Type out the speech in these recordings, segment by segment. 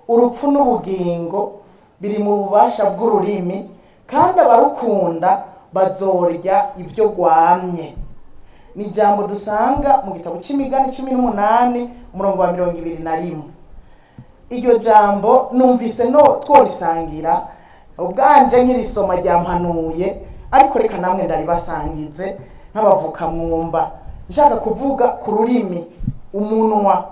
urupfu n'ubugingo biri mu bubasha bw'ururimi, kandi abarukunda bazorya ibyo rwamye. Ni ijambo dusanga mu gitabo c'Imigani 18 umurongo wa 21. Iryo jambo numvise tworisangira ubwanje nkirisoma ryampanuye, ariko reka namwe ndaribasangize nk'abavuka mwumba. Nshaka kuvuga ku rurimi, umunwa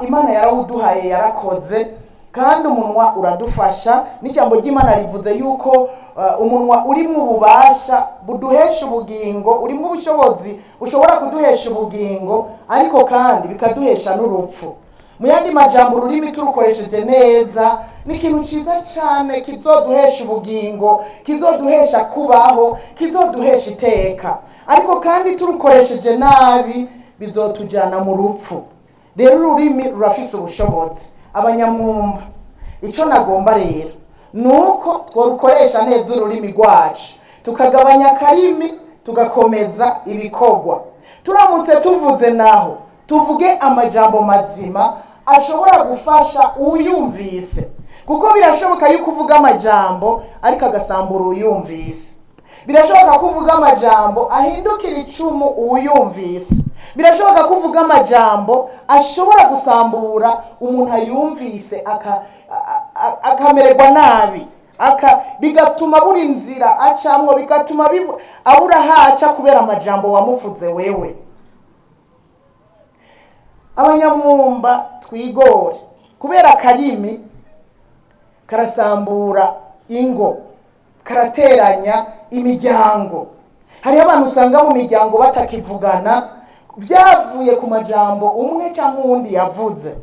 Imana yarawuduhaye, yarakoze, kandi umunwa uradufasha. N'ijambo ry'Imana rivuze yuko umunwa urimwo ububasha buduhesha ubugingo, urimwo ubushobozi bushobora kuduhesha ubugingo, ariko kandi bikaduhesha n'urupfu. Mu yandi majambo, ururimi turukoresheje neza ni ikintu ciza cyane, kizoduhesha ubugingo, kizoduhesha kubaho, kizoduhesha iteka, ariko kandi turukoresheje nabi bizotujana mu rupfu. Rero ururimi rurafise ubushobozi. Abanyamwumba, icyo nagomba rero nuko tworukoresha neza ururimi rwacu, tukagabanya akarimi, tugakomeza ibikorwa. Turamutse tuvuze naho tuvuge amajambo mazima ashobora gufasha uyumvise, kuko birashoboka yuko uvuga amajambo ariko agasambura uyumvise. Birashoboka kuvuga amajambo ahindukira icumu uyumvise. Birashoboka kuvuga amajambo ashobora gusambura umuntu ayumvise akamererwa nabi, bigatuma buri inzira acamwo, bigatuma abura haca kubera amajambo wamuvuze wewe. Abanyamwumba twigore, kubera akarimi karasambura ingo, karateranya imiryango. Hariho abantu usanga mu miryango batakivugana, byavuye ku majambo umwe cyangwa uwundi yavuze.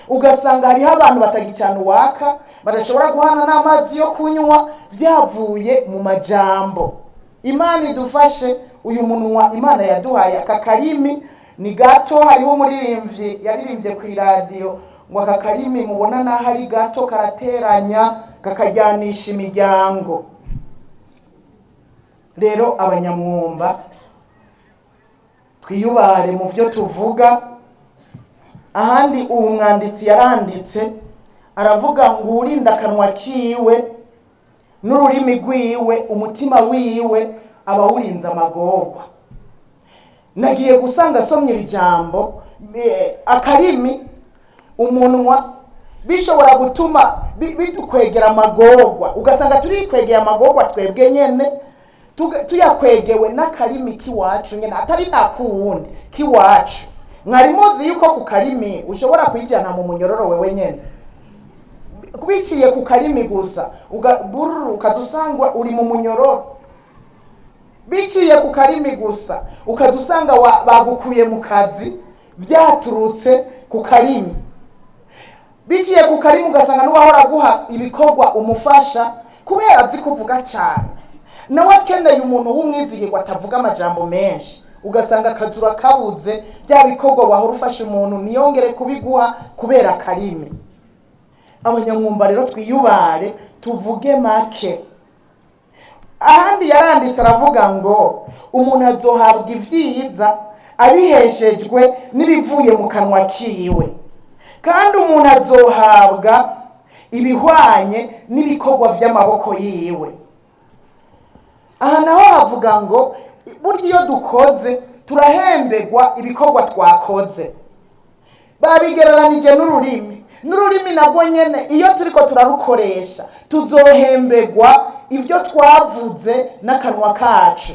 Ugasanga hariho abantu batagicana uwaka, badashobora guhana n'amazi yo kunywa, byavuye mu majambo. Imana idufashe, uyu munwa Imana yaduhaye, aka karimi ni gato. Hariho umuririmbyi yaririmbye ku radio ngo aka karimi mubona naho ari gato karateranya, kakajyanisha imiryango. Rero abanyamwumba, twiyubare mu byo tuvuga. Ahandi uwo mwanditsi yaranditse aravuga ngo urinda akanwa kiwe n'ururimi rwiwe, umutima wiwe aba wurinze amagorwa. Nagiye gusanga somye ijambo akarimi, umunwa, bishobora gutuma bidukwegera amagorwa. Ugasanga turi kwegeye amagorwa twebwe nyene, tuyakwegewe n'akarimi kiwacu nyene, atari nakuwundi kiwacu. Mwari muzi yuko ku karimi ushobora kwijana mu munyororo wewe nyene, kubiciye ku karimi gusa ukadusangwa uri mu munyororo. Biciye ku karimi gusa ukadusanga bagukuye mu kazi, byaturutse ku karimi. Biciye ku karimi ugasanga n'uwahora guha ibikorwa umufasha kubera azi kuvuga cyane, nawe akeneye umuntu w'umwizigirwa atavuga amajambo menshi. Ugasanga akazura kabuze, bya bikorwa wahora ufasha umuntu niyongere kubiguha kubera karimi. Abanyamwumba rero twiyubare, tuvuge make. Ahandi yaranditse aravuga ngo umuntu azohabwa ivyiza abiheshejwe n'ibivuye mu kanwa kiwe, kandi umuntu azohabwa ibihwanye n'ibikorwa by'amaboko yiwe. Aha naho havuga ngo burya iyo dukoze turahembegwa ibikorwa twakoze. Babigereranije n'ururimi nabwo nyene, iyo turiko turarukoresha tuzohembegwa ibyo twavuze n'akanwa kacu.